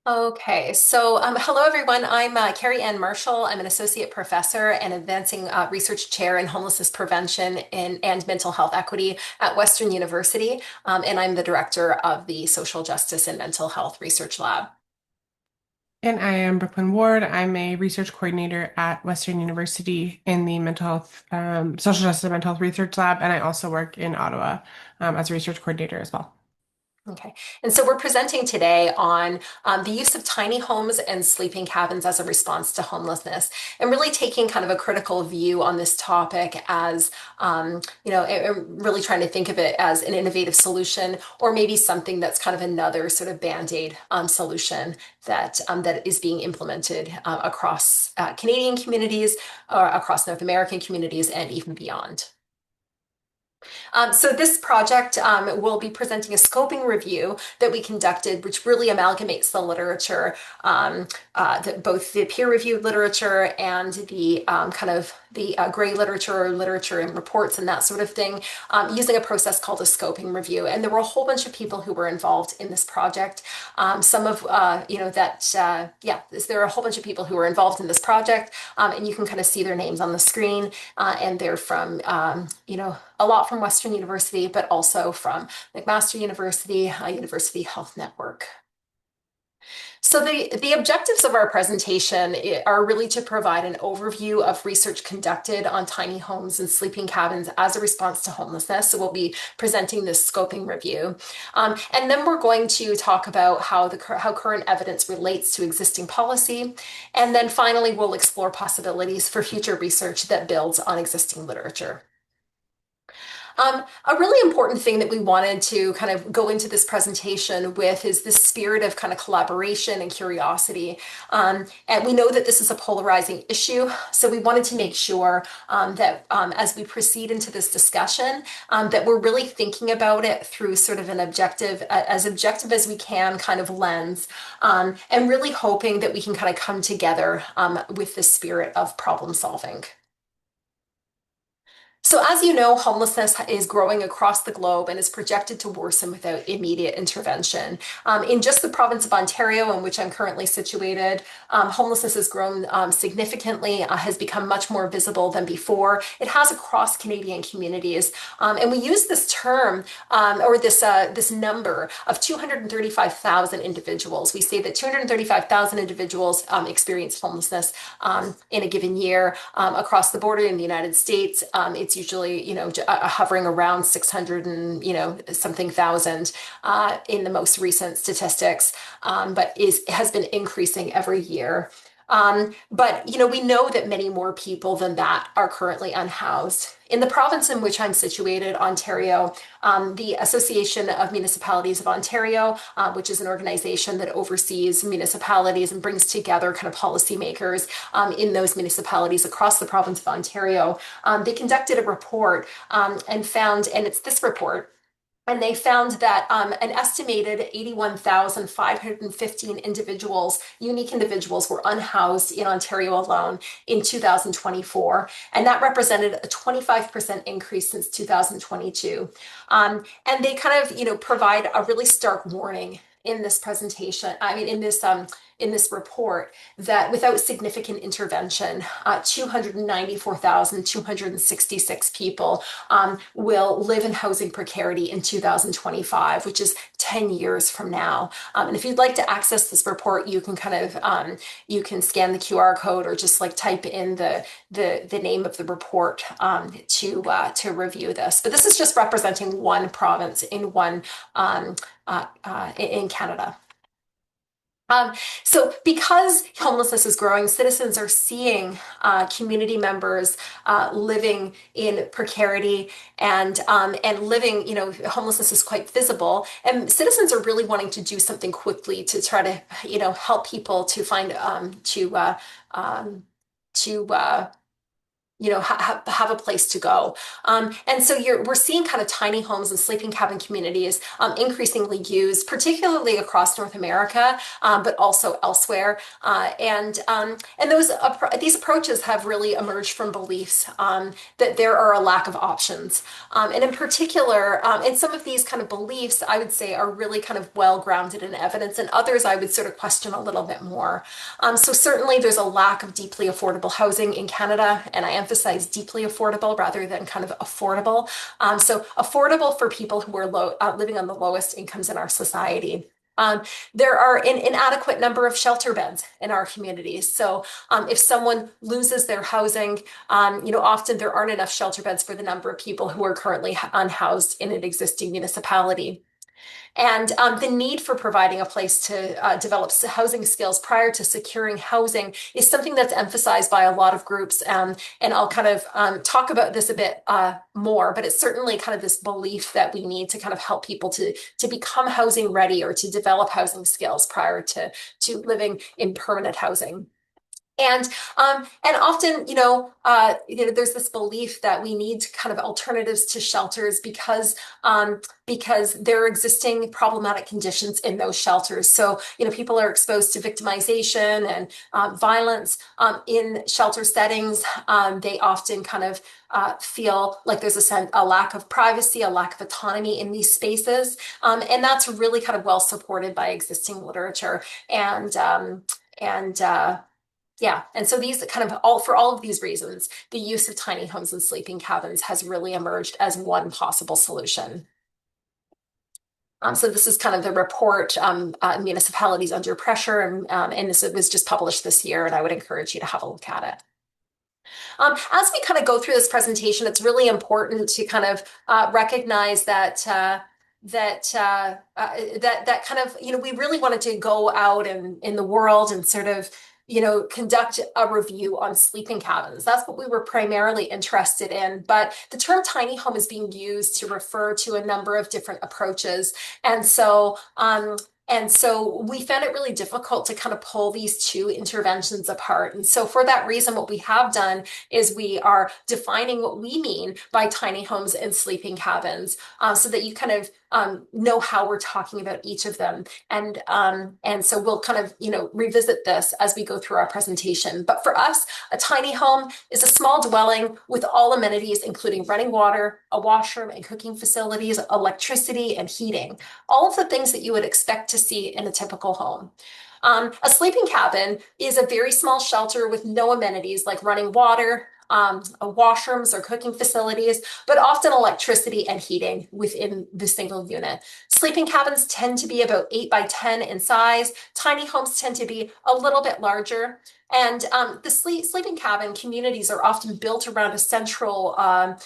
Okay, so hello everyone. I'm Carrie Ann Marshall. I'm an associate professor and advancing research chair in homelessness prevention and mental health equity at Western University, and I'm the director of the Social Justice and Mental Health Research Lab. And I am Brooklyn Ward. I'm a research coordinator at Western University in the mental health, social justice and mental health research lab, and I also work in Ottawa, as a research coordinator as well. Okay, and so we're presenting today on the use of tiny homes and sleeping cabins as a response to homelessness, and really taking kind of a critical view on this topic as, really trying to think of it as an innovative solution, or maybe something that's kind of another sort of band-aid solution that is being implemented across Canadian communities, or across North American communities, and even beyond. So this project will be presenting a scoping review that we conducted, which really amalgamates the literature, both the peer-reviewed literature and the kind of the gray literature, or literature and reports and that sort of thing, using a process called a scoping review. And there were a whole bunch of people who were involved in this project. Some of, there are a whole bunch of people who were involved in this project, and you can kind of see their names on the screen, and they're from, a lot from Western University, but also from McMaster University, University Health Network. So the objectives of our presentation are really to provide an overview of research conducted on tiny homes and sleeping cabins as a response to homelessness. So we'll be presenting this scoping review. And then we're going to talk about how current evidence relates to existing policy. And then finally, we'll explore possibilities for future research that builds on existing literature. A really important thing that we wanted to kind of go into this presentation with is this spirit of kind of collaboration and curiosity. And we know that this is a polarizing issue, so we wanted to make sure that as we proceed into this discussion, that we're really thinking about it through sort of an objective as we can kind of lens, and really hoping that we can kind of come together with the spirit of problem solving. So, as you know, homelessness is growing across the globe and is projected to worsen without immediate intervention. In just the province of Ontario, in which I'm currently situated, homelessness has grown significantly, has become much more visible than before. It has across Canadian communities. And we use this term, or this number of 235,000 individuals. We say that 235,000 individuals experience homelessness in a given year across the border in the United States. It's usually, hovering around 600 and, something thousand in the most recent statistics, but has been increasing every year. But we know that many more people than that are currently unhoused. In the province in which I'm situated, Ontario, the Association of Municipalities of Ontario, which is an organization that oversees municipalities and brings together kind of policymakers in those municipalities across the province of Ontario, they conducted a report and it's this report. And they found that an estimated 81,515 individuals, unique individuals, were unhoused in Ontario alone in 2024. And that represented a 25% increase since 2022. And they kind of, provide a really stark warning in this presentation. I mean, in this report, that without significant intervention, 294,266 people will live in housing precarity in 2025, which is 10 years from now. And if you'd like to access this report, you can kind of you can scan the QR code or just like type in the name of the report to review this. But this is just representing one province in Canada. So because homelessness is growing, citizens are seeing community members living in precarity and living, homelessness is quite visible. And citizens are really wanting to do something quickly to try to, help people to find to have a place to go. And so we're seeing kind of tiny homes and sleeping cabin communities increasingly used, particularly across North America, but also elsewhere. And these approaches have really emerged from beliefs that there are a lack of options. And in particular, in some of these kind of beliefs, I would say are really kind of well grounded in evidence, and others I would sort of question a little bit more. So certainly there's a lack of deeply affordable housing in Canada, and I emphasize deeply affordable rather than kind of affordable. So affordable for people who are living on the lowest incomes in our society. Um, there are an inadequate number of shelter beds in our communities. So if someone loses their housing, often there aren't enough shelter beds for the number of people who are currently unhoused in an existing municipality. And the need for providing a place to develop housing skills prior to securing housing is something that's emphasized by a lot of groups. And I'll kind of talk about this a bit more, but it's certainly kind of this belief that we need to kind of help people to become housing ready or to develop housing skills prior to living in permanent housing. And often, there's this belief that we need kind of alternatives to shelters because there are existing problematic conditions in those shelters. So, people are exposed to victimization and violence in shelter settings. They often kind of feel like there's a lack of privacy, a lack of autonomy in these spaces, and that's really kind of well supported by existing literature and. Yeah, and so these kind of for all of these reasons, the use of tiny homes and sleeping cabins has really emerged as one possible solution. So this is kind of the report, Municipalities Under Pressure, and this was just published this year, and I would encourage you to have a look at it. As we kind of go through this presentation, it's really important to kind of recognize that that kind of, we really wanted to go out in the world and sort of conduct a review on sleeping cabins. That's what we were primarily interested in. But the term tiny home is being used to refer to a number of different approaches. And so we found it really difficult to kind of pull these two interventions apart. And so for that reason, what we have done is we are defining what we mean by tiny homes and sleeping cabins, so that you kind of know how we're talking about each of them. And so we'll kind of, revisit this as we go through our presentation. But for us, a tiny home is a small dwelling with all amenities, including running water, a washroom and cooking facilities, electricity and heating, all of the things that you would expect to see in a typical home. A sleeping cabin is a very small shelter with no amenities like running water, washrooms or cooking facilities, but often electricity and heating within the single unit. Sleeping cabins tend to be about 8 by 10 in size. Tiny homes tend to be a little bit larger. And the sleeping cabin communities are often built around a central, a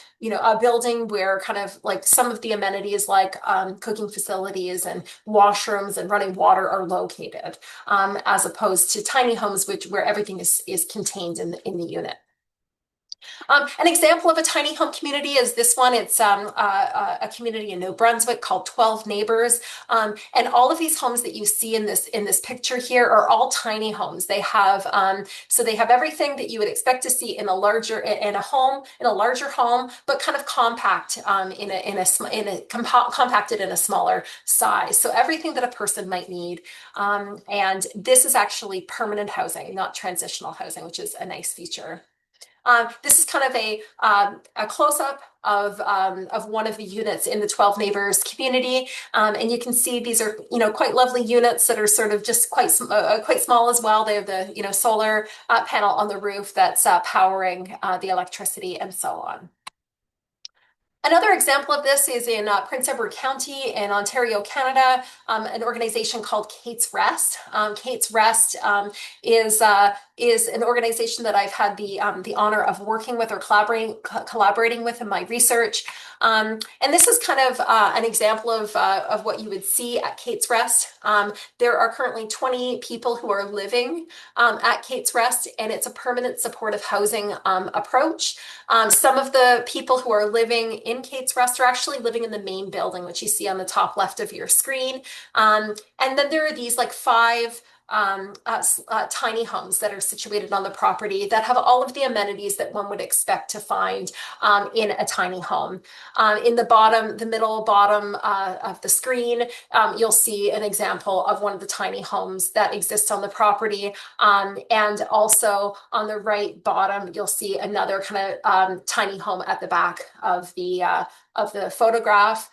building where kind of like some of the amenities like cooking facilities and washrooms and running water are located, as opposed to tiny homes, where everything is contained in the unit. An example of a tiny home community is this one. It's a community in New Brunswick called 12 Neighbors. And all of these homes that you see in this picture here are all tiny homes. They have everything that you would expect to see in a larger home, but kind of compact compacted in a smaller size. So everything that a person might need. And this is actually permanent housing, not transitional housing, which is a nice feature. This is kind of a close-up of one of the units in the 12 Neighbors community, and you can see these are quite lovely units that are sort of just quite small as well. They have the solar panel on the roof that's powering the electricity and so on. Another example of this is in Prince Edward County in Ontario, Canada, an organization called Kate's Rest. Kate's Rest is an organization that I've had the honor of working with or collaborating with in my research. And this is kind of an example of what you would see at Kate's Rest. There are currently 20 people who are living at Kate's Rest, and it's a permanent supportive housing approach. Some of the people who are living in Kate's Rest are actually living in the main building, which you see on the top left of your screen. And then there are these like 5 tiny homes that are situated on the property that have all of the amenities that one would expect to find in a tiny home. In the middle bottom of the screen, you'll see an example of one of the tiny homes that exists on the property. And also on the right bottom, you'll see another kind of tiny home at the back of the photograph.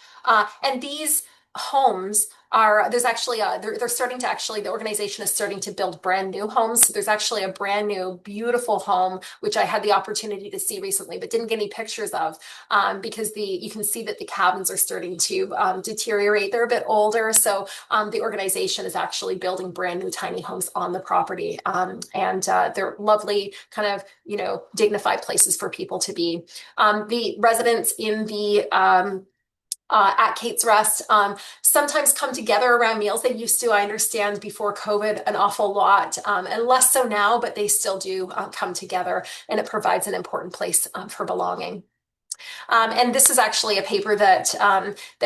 And these homes are there's actually they're starting to actually the organization is starting to build brand new homes. So there's actually a brand new beautiful home which I had the opportunity to see recently but didn't get any pictures of because you can see that the cabins are starting to deteriorate. They're a bit older, so the organization is actually building brand new tiny homes on the property, and they're lovely kind of dignified places for people to be. The residents in the at Kate's Rest sometimes come together around meals. They used to, I understand, before COVID, an awful lot, and less so now, but they still do come together, and it provides an important place for belonging. And this is actually a paper that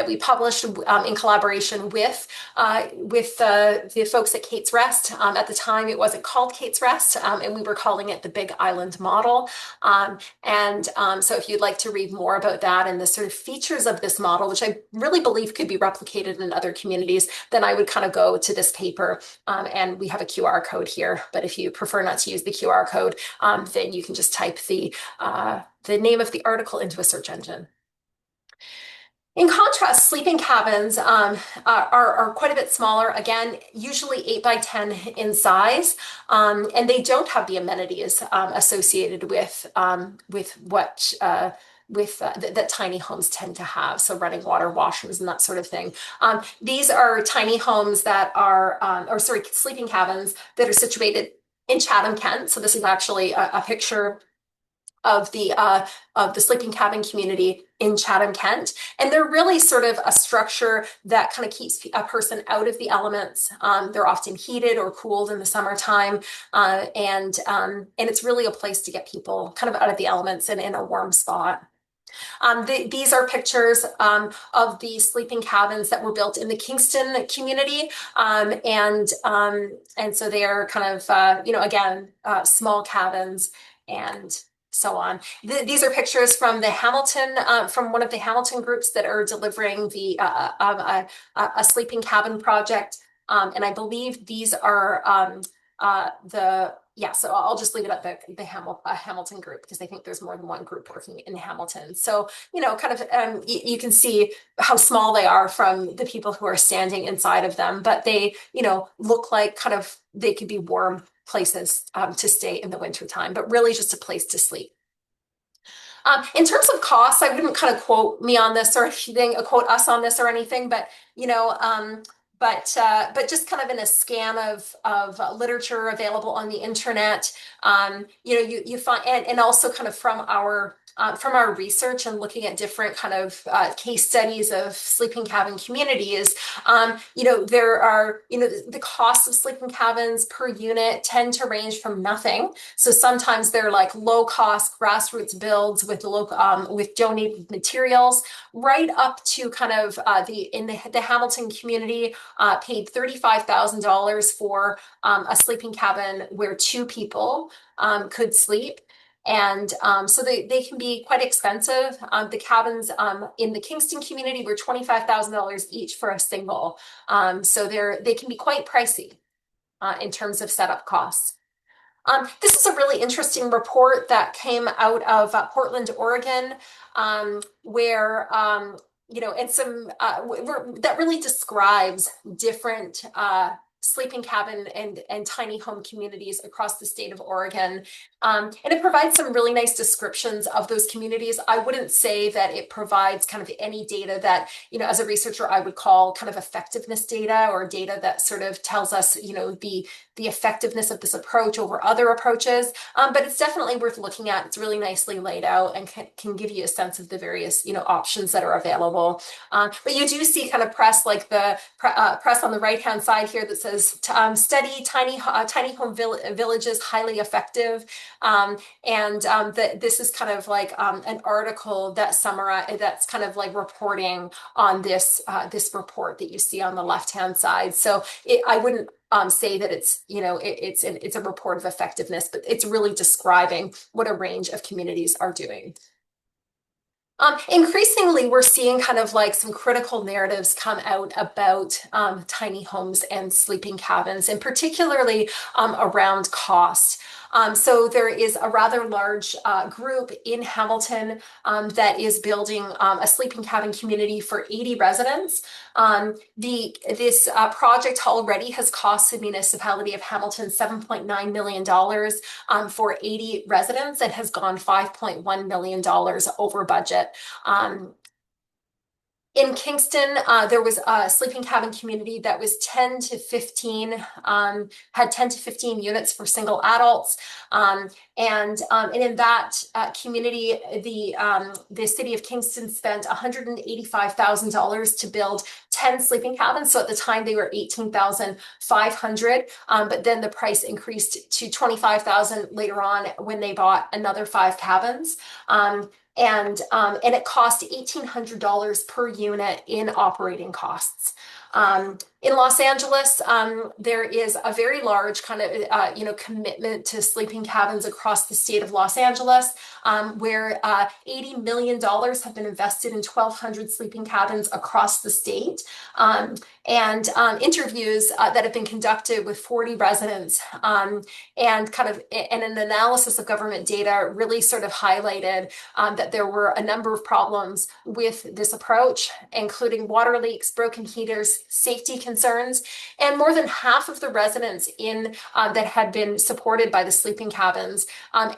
we published in collaboration with the folks at Kate's Rest. At the time, it wasn't called Kate's Rest, and we were calling it the Big Island Model. So if you'd like to read more about that and the sort of features of this model, which I really believe could be replicated in other communities, then I would kind of go to this paper. And we have a QR code here, but if you prefer not to use the QR code, then you can just type the name of the article into a search engine. In contrast, sleeping cabins are quite a bit smaller, again, usually 8 by 10 in size, and they don't have the amenities associated with what that tiny homes tend to have, so running water, washrooms, and that sort of thing. These are tiny homes that are, sleeping cabins that are situated in Chatham, Kent. So this is actually a picture of the sleeping cabin community in Chatham, Kent. And they're really sort of a structure that kind of keeps a person out of the elements. They're often heated or cooled in the summertime. And it's really a place to get people kind of out of the elements and in a warm spot. These are pictures of the sleeping cabins that were built in the Kingston community. And so they are kind of, again, small cabins and so on. These are pictures from the Hamilton, from one of the Hamilton groups that are delivering a sleeping cabin project. And I believe these are so I'll just leave it at the Hamilton group because I think there's more than one group working in Hamilton. So, kind of you can see how small they are from the people who are standing inside of them, but they, look like kind of they could be warm places to stay in the wintertime, but really just a place to sleep. In terms of costs, I wouldn't kind of quote me on this or anything, quote us on this or anything, but but just kind of in a scan of literature available on the internet, you find, and also kind of from our research and looking at different kind of case studies of sleeping cabin communities, there are, the costs of sleeping cabins per unit tend to range from nothing. So sometimes they're like low cost grassroots builds with with donated materials, right up to kind of the Hamilton community paid $35,000 for a sleeping cabin where 2 people could sleep. And so they can be quite expensive. The cabins in the Kingston community were $25,000 each for a single. So they can be quite pricey in terms of setup costs. This is a really interesting report that came out of Portland, Oregon, where and some that really describes different sleeping cabin and tiny home communities across the state of Oregon. And it provides some really nice descriptions of those communities. I wouldn't say that it provides kind of any data that, as a researcher, I would call kind of effectiveness data or data that sort of tells us, the effectiveness of this approach over other approaches. But it's definitely worth looking at. It's really nicely laid out and can give you a sense of the various, options that are available. But you do see kind of press like the press on the right-hand side here that says study tiny home villages highly effective. This is kind of like an article that that's kind of like reporting on this report that you see on the left-hand side. So I wouldn't say that it's a report of effectiveness, but it's really describing what a range of communities are doing. Increasingly, we're seeing kind of like some critical narratives come out about tiny homes and sleeping cabins, and particularly around cost. So there is a rather large group in Hamilton that is building a sleeping cabin community for 80 residents. This project already has cost the municipality of Hamilton $7.9 million for 80 residents and has gone $5.1 million over budget. Um, in Kingston, there was a sleeping cabin community that was 10 to 15, had 10 to 15 units for single adults. And in that community, the city of Kingston spent $185,000 to build 10 sleeping cabins. So at the time they were 18,500, but then the price increased to 25,000 later on when they bought another 5 cabins. And it cost $1,800 per unit in operating costs. In Los Angeles, there is a very large kind of commitment to sleeping cabins across the state of Los Angeles, where $80 million have been invested in 1,200 sleeping cabins across the state. And interviews that have been conducted with 40 residents and an analysis of government data really sort of highlighted that there were a number of problems with this approach, including water leaks, broken heaters, safety concerns, and more than half of the residents that had been supported by the sleeping cabins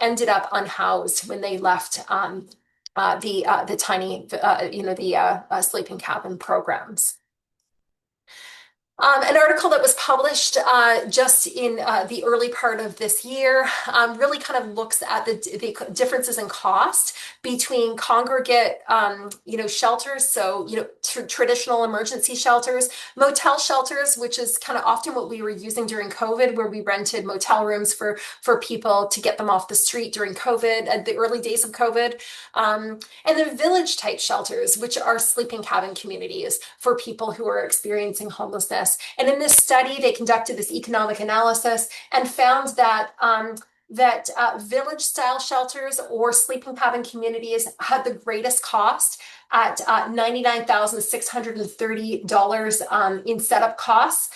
ended up unhoused when they left the tiny, sleeping cabin programs. An article that was published just in the early part of this year really kind of looks at the differences in cost between congregate, shelters, so traditional emergency shelters, motel shelters, which is kind of often what we were using during COVID, where we rented motel rooms for people to get them off the street during COVID, at the early days of COVID, and then village type shelters, which are sleeping cabin communities for people who are experiencing homelessness. And in this study, they conducted this economic analysis and found that village-style shelters or sleeping cabin communities had the greatest cost at $99,630 in setup costs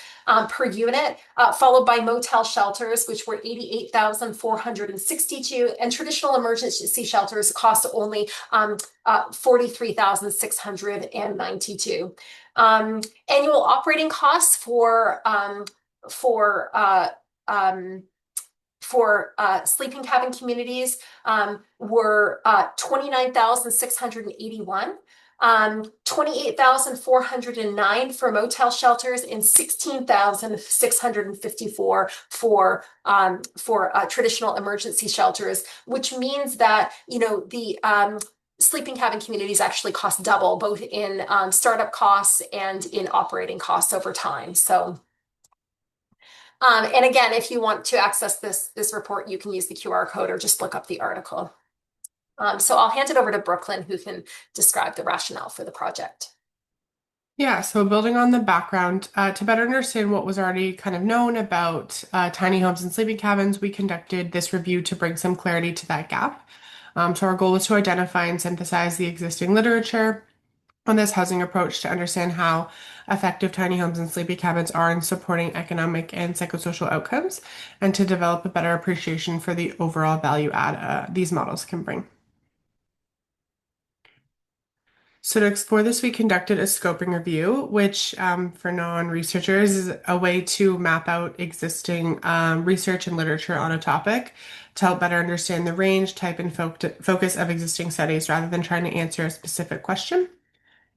per unit, followed by motel shelters, which were $88,462, and traditional emergency shelters cost only $43,692. Annual operating costs for sleeping cabin communities were $29,681, 28,409 for motel shelters, and 16,654 for traditional emergency shelters, which means that the sleeping cabin communities actually cost double, both in startup costs and in operating costs over time. So. And again, if you want to access this report, you can use the QR code or just look up the article. So I'll hand it over to Brooklyn, who can describe the rationale for the project. Yeah, so building on the background, to better understand what was already kind of known about tiny homes and sleeping cabins, we conducted this review to bring some clarity to that gap. So our goal was to identify and synthesize the existing literature on this housing approach to understand how effective tiny homes and sleeping cabins are in supporting economic and psychosocial outcomes, and to develop a better appreciation for the overall value add these models can bring. So to explore this, we conducted a scoping review, which for non-researchers is a way to map out existing research and literature on a topic to help better understand the range, type, and focus of existing studies rather than trying to answer a specific question.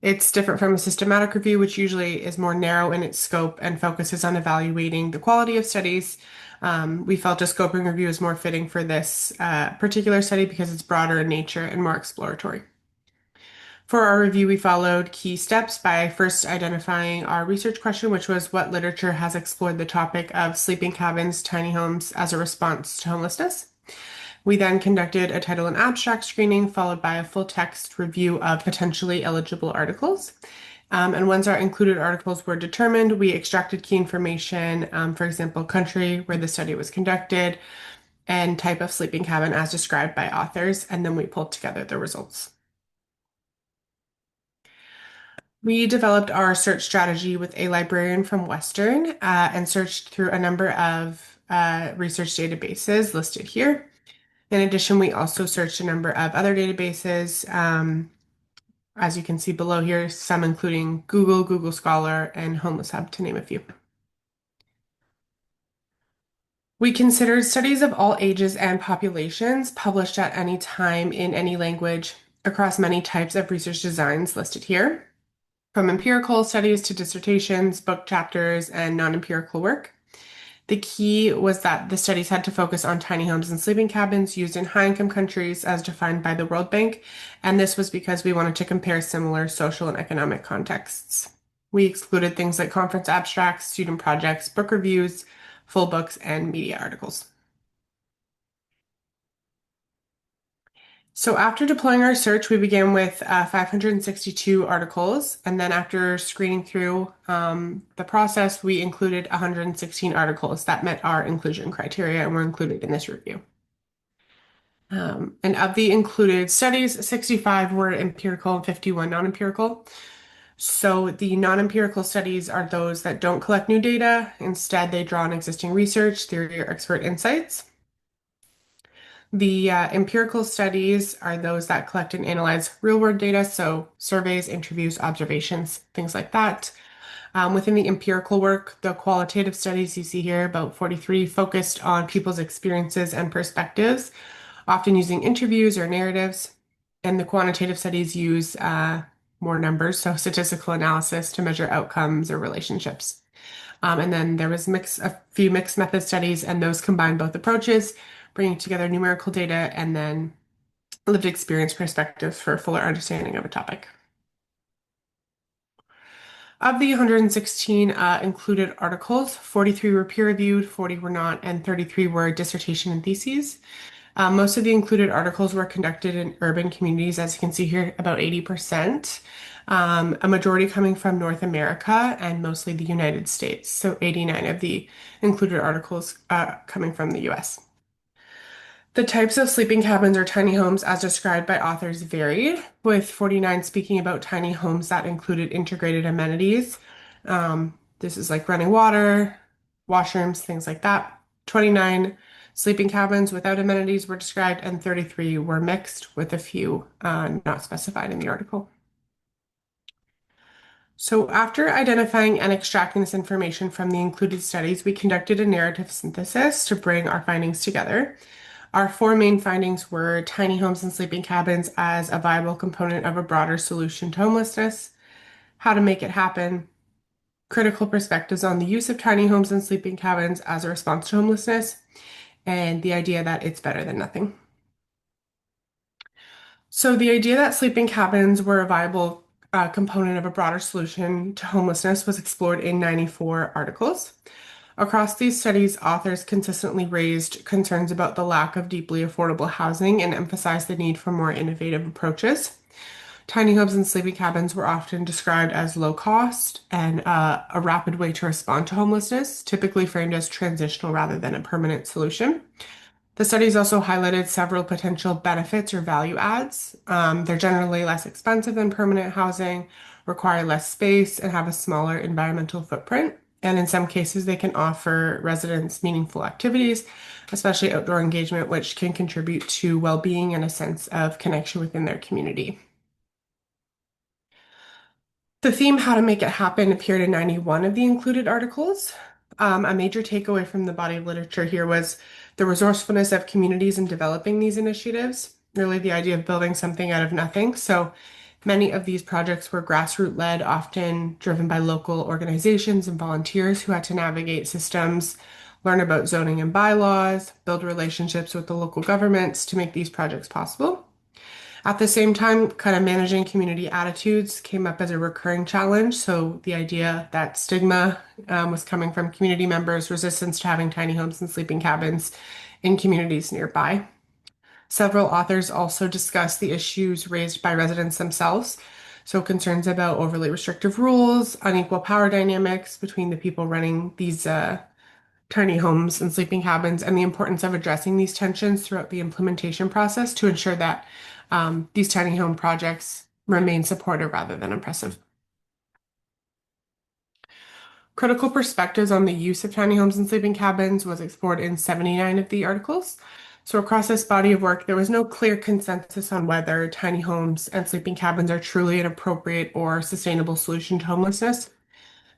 It's different from a systematic review, which usually is more narrow in its scope and focuses on evaluating the quality of studies. We felt a scoping review is more fitting for this particular study because it's broader in nature and more exploratory. For our review, we followed key steps by first identifying our research question, which was what literature has explored the topic of sleeping cabins, tiny homes as a response to homelessness. We then conducted a title and abstract screening, followed by a full text review of potentially eligible articles. And once our included articles were determined, we extracted key information, for example, country where the study was conducted, and type of sleeping cabin as described by authors, and then we pulled together the results. We developed our search strategy with a librarian from Western and searched through a number of research databases listed here. In addition, we also searched a number of other databases, as you can see below here, some including Google, Google Scholar, and Homeless Hub, to name a few. We considered studies of all ages and populations published at any time in any language across many types of research designs listed here, from empirical studies to dissertations, book chapters, and non-empirical work. The key was that the studies had to focus on tiny homes and sleeping cabins used in high-income countries as defined by the World Bank, and this was because we wanted to compare similar social and economic contexts. We excluded things like conference abstracts, student projects, book reviews, full books, and media articles. So after deploying our search, we began with 562 articles, and then after screening through the process, we included 116 articles that met our inclusion criteria and were included in this review. And of the included studies, 65 were empirical and 51 non-empirical. So the non-empirical studies are those that don't collect new data. Instead, they draw on existing research, theory, or expert insights. The empirical studies are those that collect and analyze real-world data, so surveys, interviews, observations, things like that. Within the empirical work, the qualitative studies you see here, about 43, focused on people's experiences and perspectives, often using interviews or narratives. And the quantitative studies use more numbers, so statistical analysis to measure outcomes or relationships. And then there was a few mixed method studies, and those combine both approaches, bringing together numerical data and then lived experience perspectives for a fuller understanding of a topic. Of the 116 included articles, 43 were peer-reviewed, 40 were not, and 33 were dissertation and theses. Most of the included articles were conducted in urban communities, as you can see here, about 80%, a majority coming from North America and mostly the United States. So 89 of the included articles coming from the US. The types of sleeping cabins or tiny homes as described by authors varied, with 49 speaking about tiny homes that included integrated amenities. This is like running water, washrooms, things like that. 29 sleeping cabins without amenities were described, and 33 were mixed, with a few not specified in the article. So after identifying and extracting this information from the included studies, we conducted a narrative synthesis to bring our findings together. Our four main findings were tiny homes and sleeping cabins as a viable component of a broader solution to homelessness, how to make it happen, critical perspectives on the use of tiny homes and sleeping cabins as a response to homelessness, and the idea that it's better than nothing. So the idea that sleeping cabins were a viable component of a broader solution to homelessness was explored in 94 articles. Across these studies, authors consistently raised concerns about the lack of deeply affordable housing and emphasized the need for more innovative approaches. Tiny homes and sleeping cabins were often described as low cost and a rapid way to respond to homelessness, typically framed as transitional rather than a permanent solution. The studies also highlighted several potential benefits or value adds. They're generally less expensive than permanent housing, require less space, and have a smaller environmental footprint. And in some cases, they can offer residents meaningful activities, especially outdoor engagement, which can contribute to well-being and a sense of connection within their community. The theme How to Make It Happen appeared in 91 of the included articles. A major takeaway from the body of literature here was the resourcefulness of communities in developing these initiatives, really the idea of building something out of nothing. So many of these projects were grassroots led, often driven by local organizations and volunteers who had to navigate systems, learn about zoning and bylaws, build relationships with the local governments to make these projects possible. At the same time, kind of managing community attitudes came up as a recurring challenge. So the idea that stigma was coming from community members, resistance to having tiny homes and sleeping cabins in communities nearby. Several authors also discussed the issues raised by residents themselves. So concerns about overly restrictive rules, unequal power dynamics between the people running these tiny homes and sleeping cabins, and the importance of addressing these tensions throughout the implementation process to ensure that these tiny home projects remain supportive rather than oppressive. Critical perspectives on the use of tiny homes and sleeping cabins was explored in 79 of the articles. So, across this body of work, there was no clear consensus on whether tiny homes and sleeping cabins are truly an appropriate or sustainable solution to homelessness.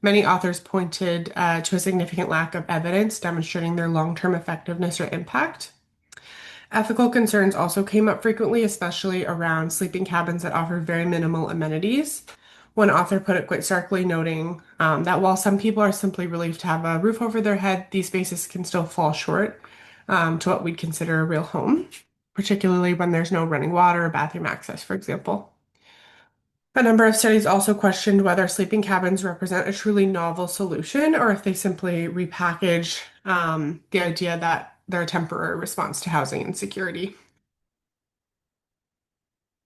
Many authors pointed to a significant lack of evidence demonstrating their long-term effectiveness or impact. Ethical concerns also came up frequently, especially around sleeping cabins that offer very minimal amenities. One author put it quite starkly, noting that while some people are simply relieved to have a roof over their head, these spaces can still fall short to what we'd consider a real home, particularly when there's no running water or bathroom access, for example. A number of studies also questioned whether sleeping cabins represent a truly novel solution or if they simply repackage the idea that they're a temporary response to housing insecurity.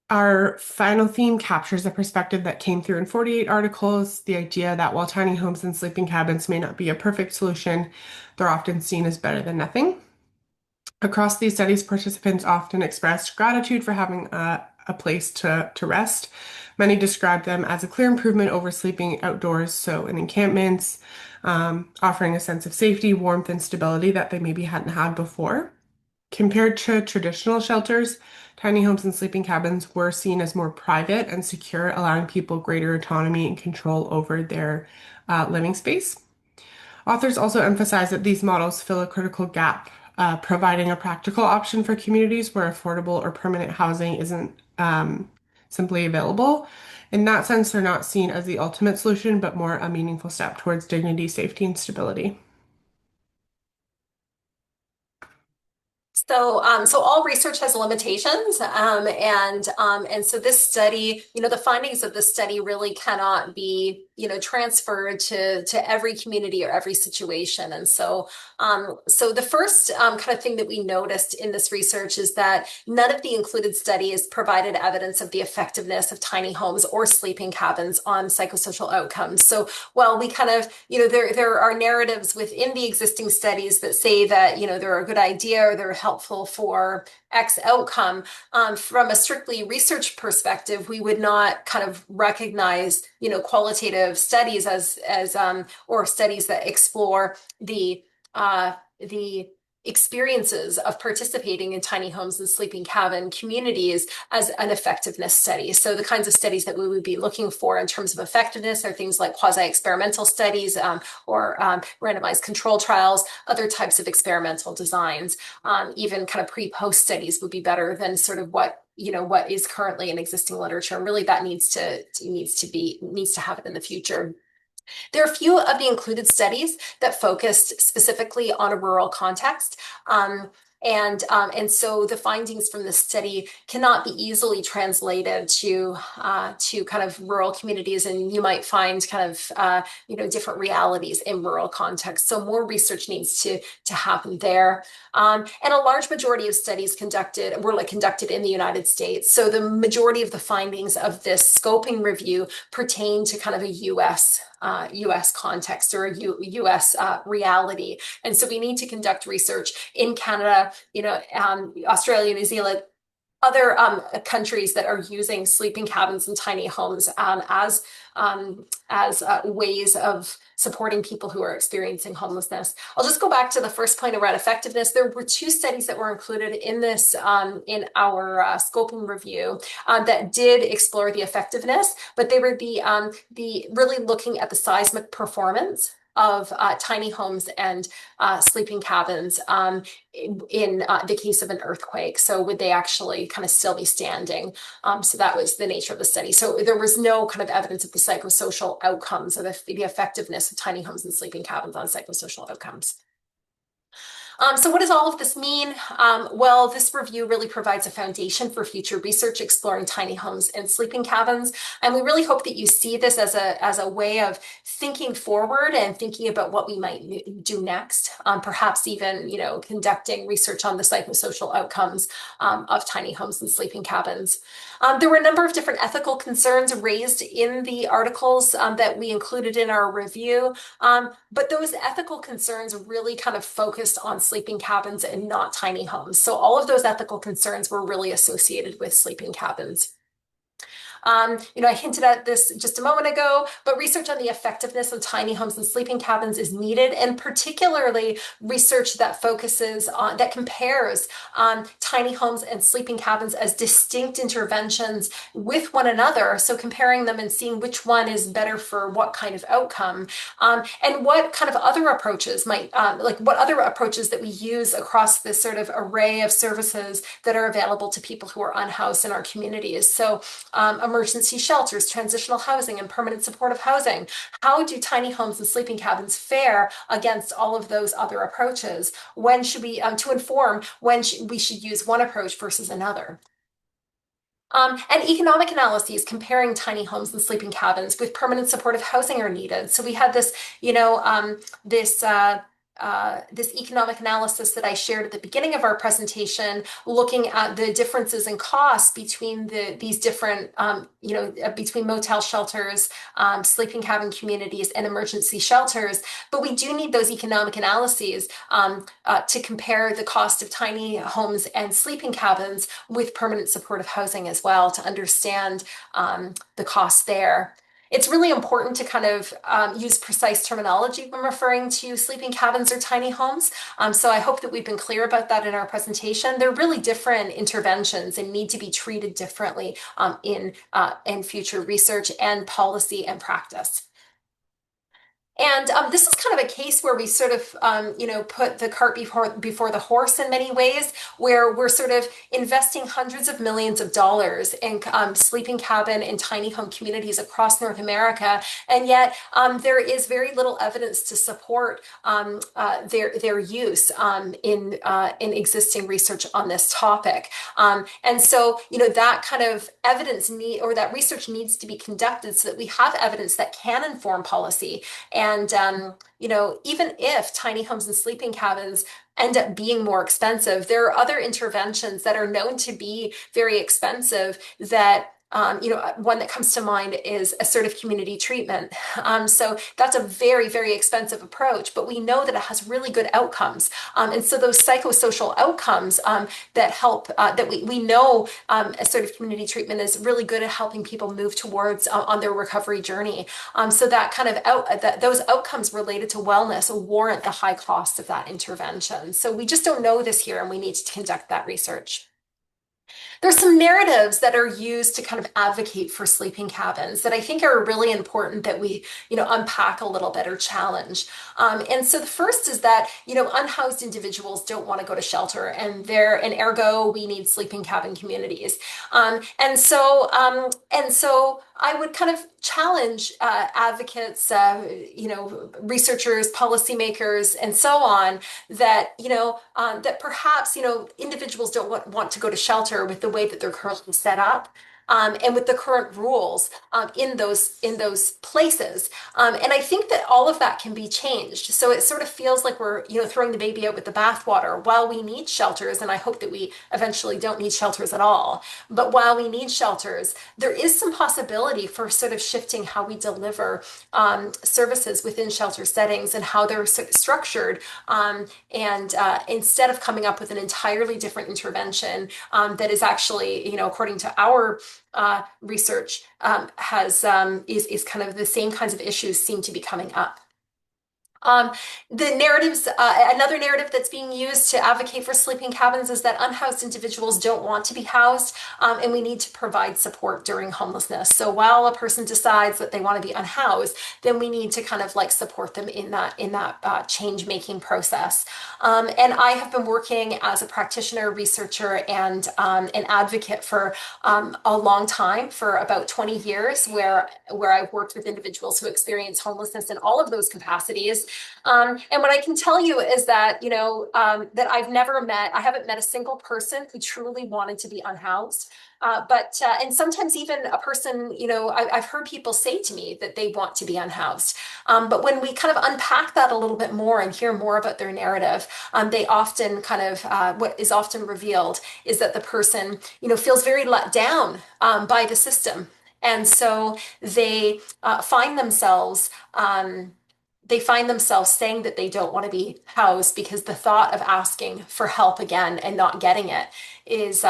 Our final theme captures the perspective that came through in 48 articles, the idea that while tiny homes and sleeping cabins may not be a perfect solution, they're often seen as better than nothing. Across these studies, participants often expressed gratitude for having a place to rest. Many described them as a clear improvement over sleeping outdoors, so in encampments, offering a sense of safety, warmth, and stability that they maybe hadn't had before. Compared to traditional shelters, tiny homes and sleeping cabins were seen as more private and secure, allowing people greater autonomy and control over their living space. Authors also emphasize that these models fill a critical gap, providing a practical option for communities where affordable or permanent housing isn't simply available. In that sense, they're not seen as the ultimate solution, but more a meaningful step towards dignity, safety, and stability. So all research has limitations, and so this study, the findings of this study really cannot be, transferred to every community or every situation. And so the first kind of thing that we noticed in this research is that none of the included studies provided evidence of the effectiveness of tiny homes or sleeping cabins on psychosocial outcomes. So while we kind of, there are narratives within the existing studies that say that, they're a good idea or they're helpful for X outcome. From a strictly research perspective, we would not kind of recognize, qualitative studies as or studies that explore the experiences of participating in tiny homes and sleeping cabin communities as an effectiveness study. So the kinds of studies that we would be looking for in terms of effectiveness are things like quasi-experimental studies or randomized control trials, other types of experimental designs. Even kind of pre-post studies would be better than sort of what is currently in existing literature. And really that needs to happen in the future. There are a few of the included studies that focused specifically on a rural context. And so the findings from this study cannot be easily translated to kind of rural communities, and you might find kind of different realities in rural contexts. So more research needs to happen there. And a large majority of studies were conducted in the United States. So the majority of the findings of this scoping review pertain to kind of a US context or a US reality. And so we need to conduct research in Canada, Australia, New Zealand, other countries that are using sleeping cabins and tiny homes as ways of supporting people who are experiencing homelessness. I'll just go back to the first point around effectiveness. There were two studies that were included in this in our scoping review that did explore the effectiveness, but they were the really looking at the seismic performance of tiny homes and sleeping cabins in the case of an earthquake. So would they actually kind of still be standing? So that was the nature of the study. So there was no kind of evidence of the psychosocial outcomes or the effectiveness of tiny homes and sleeping cabins on psychosocial outcomes. So what does all of this mean? Well, this review really provides a foundation for future research exploring tiny homes and sleeping cabins. And we really hope that you see this as a way of thinking forward and thinking about what we might do next, perhaps even, conducting research on the psychosocial outcomes of tiny homes and sleeping cabins. There were a number of different ethical concerns raised in the articles that we included in our review. But those ethical concerns really kind of focused on sleeping cabins and not tiny homes. So all of those ethical concerns were really associated with sleeping cabins. I hinted at this just a moment ago, but research on the effectiveness of tiny homes and sleeping cabins is needed, and particularly research that that compares tiny homes and sleeping cabins as distinct interventions with one another. So comparing them and seeing which one is better for what kind of outcome, and what kind of other approaches what other approaches that we use across this sort of array of services that are available to people who are unhoused in our communities. So emergency shelters, transitional housing, and permanent supportive housing. How do tiny homes and sleeping cabins fare against all of those other approaches? When should we, to inform when we should use one approach versus another? And economic analyses comparing tiny homes and sleeping cabins with permanent supportive housing are needed. So we had this, this economic analysis that I shared at the beginning of our presentation, looking at the differences in costs between these different, between motel shelters, sleeping cabin communities, and emergency shelters. But we do need those economic analyses to compare the cost of tiny homes and sleeping cabins with permanent supportive housing as well, to understand the cost there. It's really important to kind of use precise terminology when referring to sleeping cabins or tiny homes. So I hope that we've been clear about that in our presentation. They're really different interventions and need to be treated differently in future research and policy and practice. And this is kind of a case where we sort of, put the cart before the horse in many ways, where we're sort of investing hundreds of millions of dollars in sleeping cabin and tiny home communities across North America, and yet there is very little evidence to support their use in existing research on this topic. And so, that kind of that research needs to be conducted so that we have evidence that can inform policy. And, even if tiny homes and sleeping cabins end up being more expensive, there are other interventions that are known to be very expensive that one that comes to mind is assertive community treatment. So that's a very, very expensive approach, but we know that it has really good outcomes. And so those psychosocial outcomes that help, that we know assertive community treatment is really good at helping people move towards on their recovery journey. So that kind of those outcomes related to wellness warrant the high cost of that intervention. So we just don't know this here, and we need to conduct that research. There's some narratives that are used to kind of advocate for sleeping cabins that I think are really important that we, unpack a little bit or challenge. And so the first is that, unhoused individuals don't want to go to shelter, and ergo we need sleeping cabin communities. And so I would kind of challenge advocates, researchers, policymakers, and so on, that that perhaps individuals don't want to go to shelter with the way that they're currently set up. And with the current rules in those places. And I think that all of that can be changed. So it sort of feels like we're, throwing the baby out with the bathwater. While we need shelters, and I hope that we eventually don't need shelters at all, but while we need shelters, there is some possibility for sort of shifting how we deliver services within shelter settings and how they're sort of structured. And instead of coming up with an entirely different intervention that is actually, according to our research, is kind of the same kinds of issues seem to be coming up. The narratives, another narrative that's being used to advocate for sleeping cabins is that unhoused individuals don't want to be housed, and we need to provide support during homelessness. So while a person decides that they want to be unhoused, then we need to kind of support them in that change-making process. And I have been working as a practitioner, researcher, and an advocate for a long time, for about 20 years, where I've worked with individuals who experience homelessness in all of those capacities. And what I can tell you is that, that I haven't met a single person who truly wanted to be unhoused. And sometimes even a person, I've heard people say to me that they want to be unhoused. But when we kind of unpack that a little bit more and hear more about their narrative, they often what is often revealed is that the person, feels very let down by the system. And so they find themselves saying that they don't want to be housed because the thought of asking for help again and not getting it is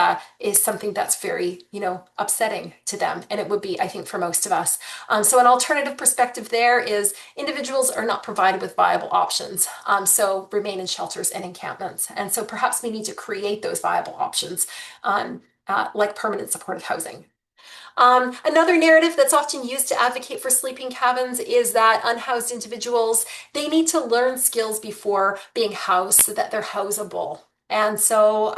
something that's very upsetting to them, and it would be, I think, for most of us. So an alternative perspective there is individuals are not provided with viable options, so remain in shelters and encampments, and so perhaps we need to create those viable options, like permanent supportive housing. Another narrative that's often used to advocate for sleeping cabins is that unhoused individuals, they need to learn skills before being housed so that they're housable. And so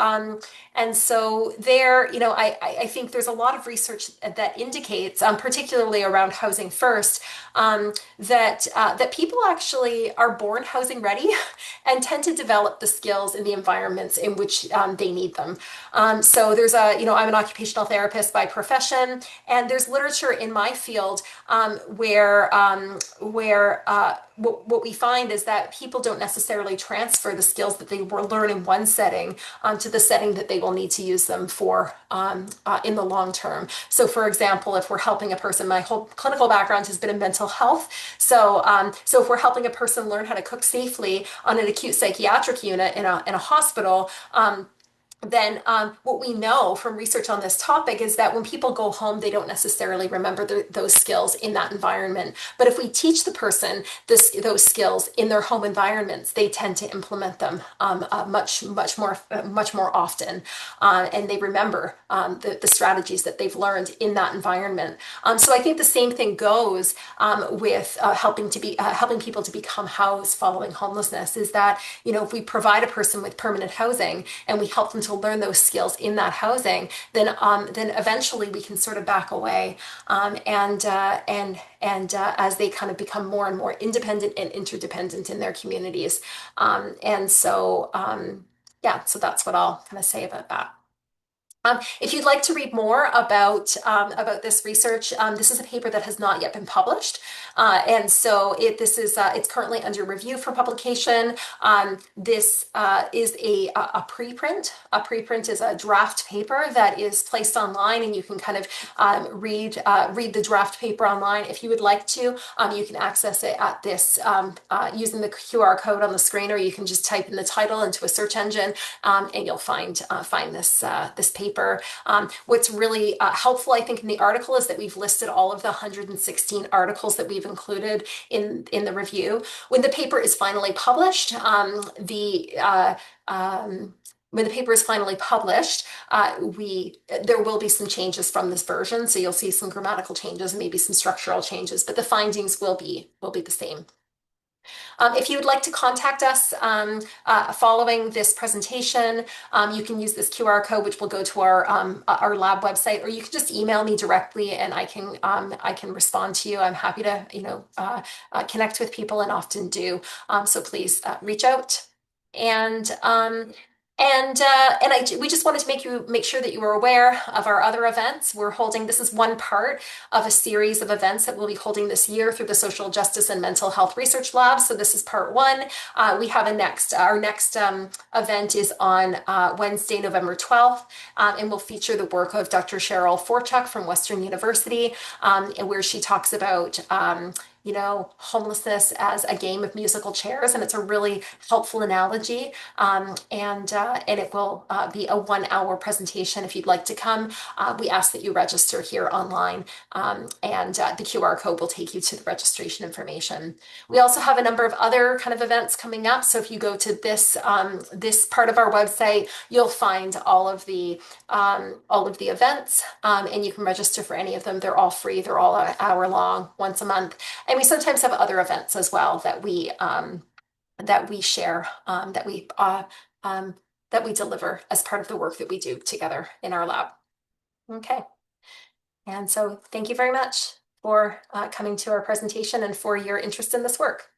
there, I think there's a lot of research that indicates, particularly around housing first, that people actually are born housing ready and tend to develop the skills in the environments in which they need them. So I'm an occupational therapist by profession, and there's literature in my field where what we find is that people don't necessarily transfer the skills that they will learn in one setting to the setting that they will need to use them for in the long term. So, for example, if we're helping a person, my whole clinical background has been in mental health. So if we're helping a person learn how to cook safely on an acute psychiatric unit in a hospital, then what we know from research on this topic is that when people go home, they don't necessarily remember those skills in that environment. But if we teach the person those skills in their home environments, they tend to implement them much more often, and they remember the strategies that they've learned in that environment. So I think the same thing goes with helping people to become housed following homelessness. Is that if we provide a person with permanent housing and we help them to learn those skills in that housing, then eventually we can sort of back away, and as they kind of become more and more independent and interdependent in their communities. So that's what I'll kind of say about that. If you'd like to read more about this research, this is a paper that has not yet been published, and so it's currently under review for publication. This is a preprint. A preprint is a draft paper that is placed online, and you can kind of read the draft paper online. If you would like to, you can access it at this using the QR code on the screen, or you can just type in the title into a search engine, and you'll find this paper. What's really helpful, I think, in the article is that we've listed all of the 116 articles that we've included in the review. When the paper is finally published, there will be some changes from this version. So you'll see some grammatical changes and maybe some structural changes, but the findings will be the same. If you would like to contact us following this presentation, you can use this QR code, which will go to our lab website, or you can just email me directly, and I can respond to you. I'm happy to connect with people, and often do. So please reach out. We just wanted to make sure that you were aware of our other events. This is one part of a series of events that we'll be holding this year through the Social Justice and Mental Health Research Lab. So this is part one. We have our next event is on Wednesday, November 12th, and will feature the work of Dr. Cheryl Forchuk from Western University, where she talks about homelessness as a game of musical chairs, and it's a really helpful analogy. And it will be a 1 hour presentation. If you'd like to come, we ask that you register here online, and the QR code will take you to the registration information. We also have a number of other kind of events coming up. So if you go to this part of our website, you'll find all of the events, and you can register for any of them. They're all free. They're all an hour long, once a month. And we sometimes have other events as well that we share, that we deliver as part of the work that we do together in our lab. Okay. And so thank you very much for coming to our presentation and for your interest in this work.